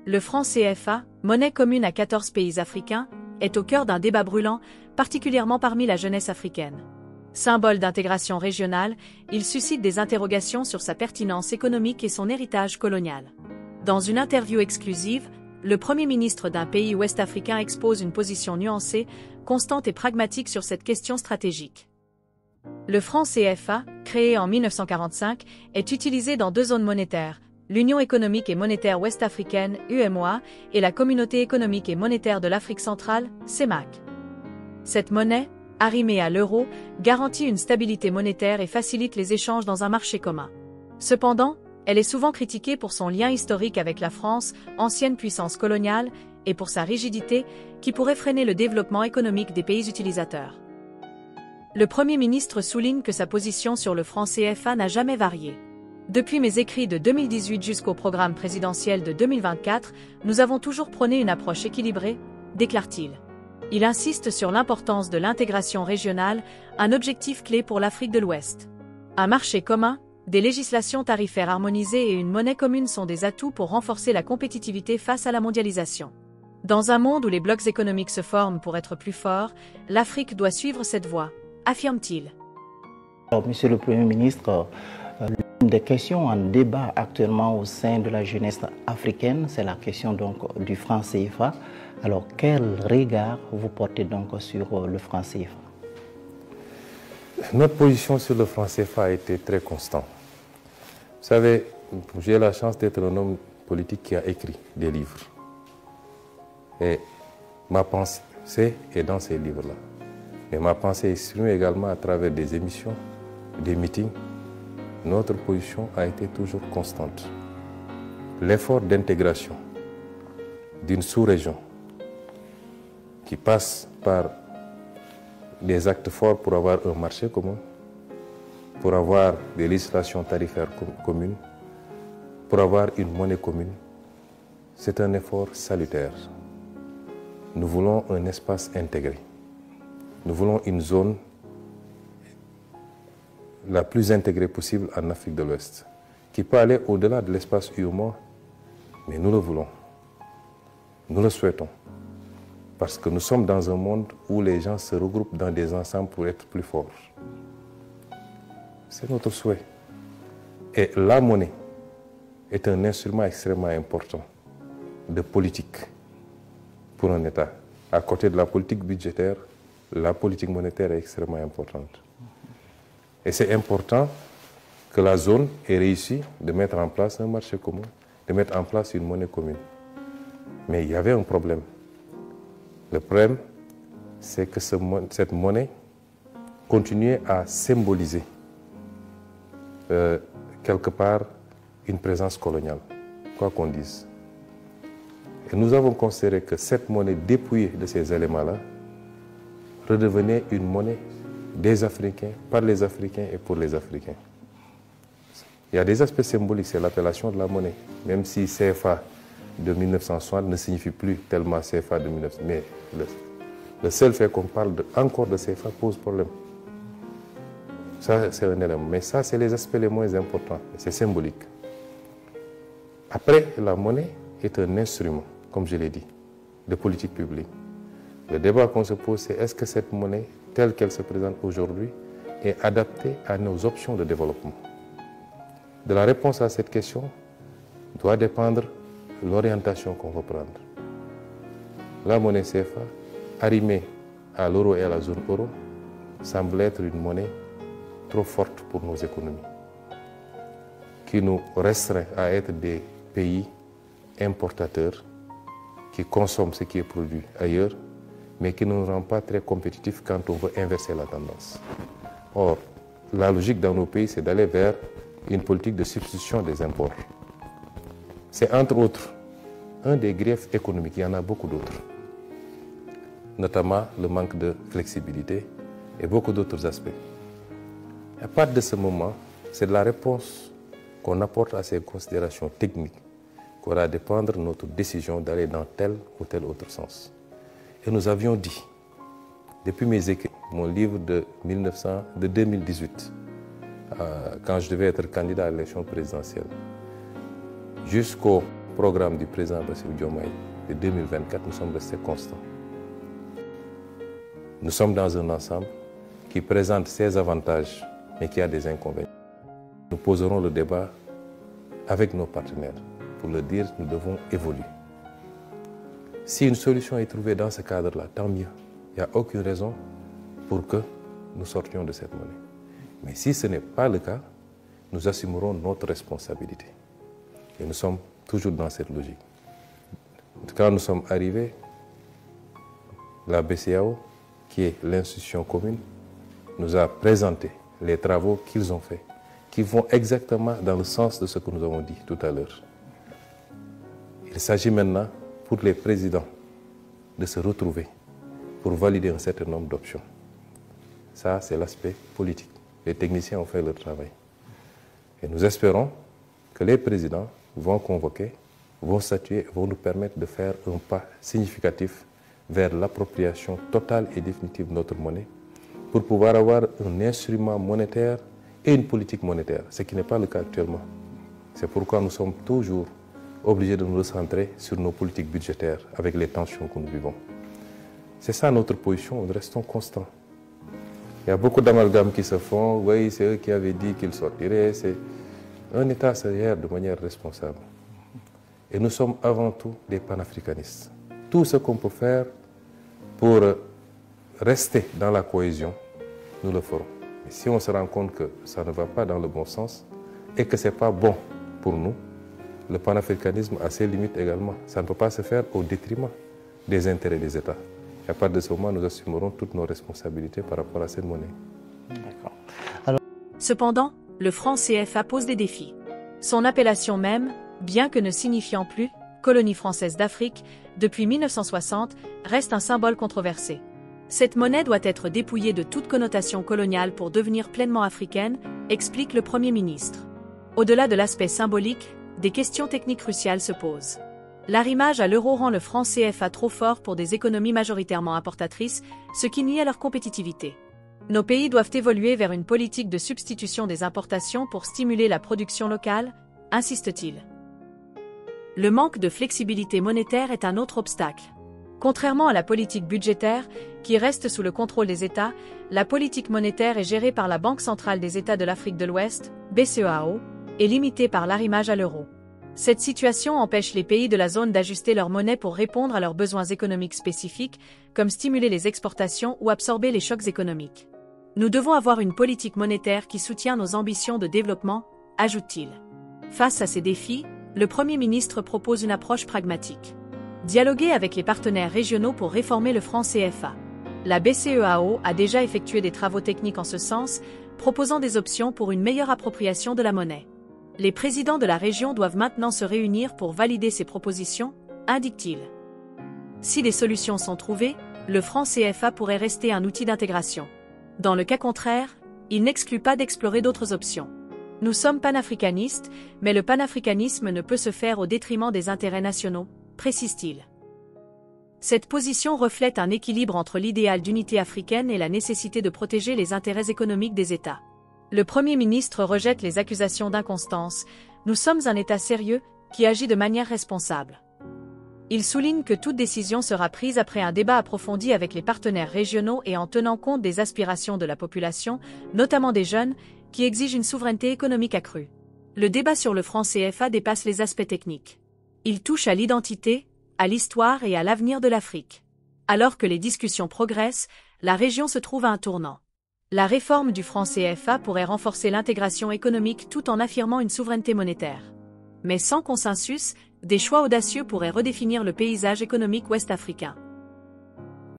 Le franc CFA, monnaie commune à 14 pays africains, est au cœur d'un débat brûlant, particulièrement parmi la jeunesse africaine. Symbole d'intégration régionale, il suscite des interrogations sur sa pertinence économique et son héritage colonial. Dans une interview exclusive, le Premier ministre d'un pays ouest-africain expose une position nuancée, constante et pragmatique sur cette question stratégique. Le franc CFA, créé en 1945, est utilisé dans deux zones monétaires, l'Union économique et monétaire ouest-africaine, UEMOA, et la Communauté économique et monétaire de l'Afrique centrale, CEMAC. Cette monnaie, arrimée à l'euro, garantit une stabilité monétaire et facilite les échanges dans un marché commun. Cependant, elle est souvent critiquée pour son lien historique avec la France, ancienne puissance coloniale, et pour sa rigidité, qui pourrait freiner le développement économique des pays utilisateurs. Le Premier ministre souligne que sa position sur le franc CFA n'a jamais varié. Depuis mes écrits de 2018 jusqu'au programme présidentiel de 2024, nous avons toujours prôné une approche équilibrée, déclare-t-il. Il insiste sur l'importance de l'intégration régionale, un objectif clé pour l'Afrique de l'Ouest. Un marché commun, des législations tarifaires harmonisées et une monnaie commune sont des atouts pour renforcer la compétitivité face à la mondialisation. Dans un monde où les blocs économiques se forment pour être plus forts, l'Afrique doit suivre cette voie, affirme-t-il. Monsieur le Premier ministre, l'une des questions en débat actuellement au sein de la jeunesse africaine, c'est la question donc du franc CFA. Alors, quel regard vous portez donc sur le franc CFA? Notre position sur le franc CFA a été très constante. Vous savez, j'ai la chance d'être un homme politique qui a écrit des livres. Et ma pensée est dans ces livres-là. Mais ma pensée est exprimée également à travers des émissions, des meetings. Notre position a été toujours constante. L'effort d'intégration d'une sous-région qui passe par des actes forts pour avoir un marché commun, pour avoir des législations tarifaires communes, pour avoir une monnaie commune, c'est un effort salutaire. Nous voulons un espace intégré. Nous voulons une zone la plus intégrée possible en Afrique de l'Ouest, qui peut aller au-delà de l'espace UEMOA, mais nous le voulons. Nous le souhaitons. Parce que nous sommes dans un monde où les gens se regroupent dans des ensembles pour être plus forts. C'est notre souhait. Et la monnaie est un instrument extrêmement important de politique pour un État. À côté de la politique budgétaire, la politique monétaire est extrêmement importante. Et c'est important que la zone ait réussi de mettre en place un marché commun, de mettre en place une monnaie commune. Mais il y avait un problème. Le problème, c'est que cette monnaie continuait à symboliser quelque part une présence coloniale, quoi qu'on dise. Et nous avons considéré que cette monnaie dépouillée de ces éléments-là redevenait une monnaie des Africains, par les Africains et pour les Africains. Il y a des aspects symboliques, c'est l'appellation de la monnaie, même si CFA de 1960 ne signifie plus tellement CFA de 1960. Mais le seul fait qu'on parle encore de CFA pose problème. Ça, c'est un élément. Mais ça, c'est les aspects les moins importants. C'est symbolique. Après, la monnaie est un instrument, comme je l'ai dit, de politique publique. Le débat qu'on se pose, c'est est-ce que cette monnaie, telle qu'elle se présente aujourd'hui, est adaptée à nos options de développement? De la réponse à cette question doit dépendre l'orientation qu'on va prendre. La monnaie CFA, arrimée à l'euro et à la zone euro, semble être une monnaie trop forte pour nos économies, qui nous restreint à être des pays importateurs qui consomment ce qui est produit ailleurs, mais qui ne nous rend pas très compétitifs quand on veut inverser la tendance. Or, la logique dans nos pays, c'est d'aller vers une politique de substitution des imports. C'est entre autres un des griefs économiques, il y en a beaucoup d'autres, notamment le manque de flexibilité et beaucoup d'autres aspects. À partir de ce moment, c'est de la réponse qu'on apporte à ces considérations techniques qu'aura dépendre notre décision d'aller dans tel ou tel autre sens. Et nous avions dit, depuis mes écrits, mon livre de 2018, quand je devais être candidat à l'élection présidentielle, jusqu'au programme du président Bassirou Diomaye de 2024, nous sommes restés constants. Nous sommes dans un ensemble qui présente ses avantages, mais qui a des inconvénients. Nous poserons le débat avec nos partenaires. Pour le dire, nous devons évoluer. Si une solution est trouvée dans ce cadre-là, tant mieux. Il n'y a aucune raison pour que nous sortions de cette monnaie. Mais si ce n'est pas le cas, nous assumerons notre responsabilité. Et nous sommes toujours dans cette logique. Quand nous sommes arrivés, la BCEAO, qui est l'institution commune, nous a présenté les travaux qu'ils ont faits, qui vont exactement dans le sens de ce que nous avons dit tout à l'heure. Il s'agit maintenant pour les présidents de se retrouver pour valider un certain nombre d'options. Ça, c'est l'aspect politique. Les techniciens ont fait leur travail. Et nous espérons que les présidents vont convoquer, vont statuer, vont nous permettre de faire un pas significatif vers l'appropriation totale et définitive de notre monnaie pour pouvoir avoir un instrument monétaire et une politique monétaire, ce qui n'est pas le cas actuellement. C'est pourquoi nous sommes toujours obligés de nous recentrer sur nos politiques budgétaires avec les tensions que nous vivons. C'est ça notre position, nous restons constants. Il y a beaucoup d'amalgames qui se font, oui, c'est eux qui avaient dit qu'ils sortiraient. Un État se gère de manière responsable. Et nous sommes avant tout des panafricanistes. Tout ce qu'on peut faire pour rester dans la cohésion, nous le ferons. Mais si on se rend compte que ça ne va pas dans le bon sens et que ce n'est pas bon pour nous, le panafricanisme a ses limites également. Ça ne peut pas se faire au détriment des intérêts des États. Et à partir de ce moment, nous assumerons toutes nos responsabilités par rapport à cette monnaie. D'accord. Cependant, le franc CFA pose des défis. Son appellation même, bien que ne signifiant plus « colonie française d'Afrique » depuis 1960, reste un symbole controversé. Cette monnaie doit être dépouillée de toute connotation coloniale pour devenir pleinement africaine, explique le Premier ministre. Au-delà de l'aspect symbolique, des questions techniques cruciales se posent. L'arrimage à l'euro rend le franc CFA trop fort pour des économies majoritairement importatrices, ce qui nuit à leur compétitivité. Nos pays doivent évoluer vers une politique de substitution des importations pour stimuler la production locale, insiste-t-il. Le manque de flexibilité monétaire est un autre obstacle. Contrairement à la politique budgétaire, qui reste sous le contrôle des États, la politique monétaire est gérée par la Banque centrale des États de l'Afrique de l'Ouest, BCEAO, et limitée par l'arrimage à l'euro. Cette situation empêche les pays de la zone d'ajuster leur monnaie pour répondre à leurs besoins économiques spécifiques, comme stimuler les exportations ou absorber les chocs économiques. Nous devons avoir une politique monétaire qui soutient nos ambitions de développement, ajoute-t-il. Face à ces défis, le Premier ministre propose une approche pragmatique. Dialoguer avec les partenaires régionaux pour réformer le franc CFA. La BCEAO a déjà effectué des travaux techniques en ce sens, proposant des options pour une meilleure appropriation de la monnaie. Les présidents de la région doivent maintenant se réunir pour valider ces propositions, indique-t-il. Si des solutions sont trouvées, le franc CFA pourrait rester un outil d'intégration. Dans le cas contraire, il n'exclut pas d'explorer d'autres options. Nous sommes panafricanistes, mais le panafricanisme ne peut se faire au détriment des intérêts nationaux, précise-t-il. Cette position reflète un équilibre entre l'idéal d'unité africaine et la nécessité de protéger les intérêts économiques des États. Le Premier ministre rejette les accusations d'inconstance. Nous sommes un État sérieux, qui agit de manière responsable. Il souligne que toute décision sera prise après un débat approfondi avec les partenaires régionaux et en tenant compte des aspirations de la population, notamment des jeunes, qui exigent une souveraineté économique accrue. Le débat sur le franc CFA dépasse les aspects techniques. Il touche à l'identité, à l'histoire et à l'avenir de l'Afrique. Alors que les discussions progressent, la région se trouve à un tournant. La réforme du franc CFA pourrait renforcer l'intégration économique tout en affirmant une souveraineté monétaire. Mais sans consensus, des choix audacieux pourraient redéfinir le paysage économique ouest-africain.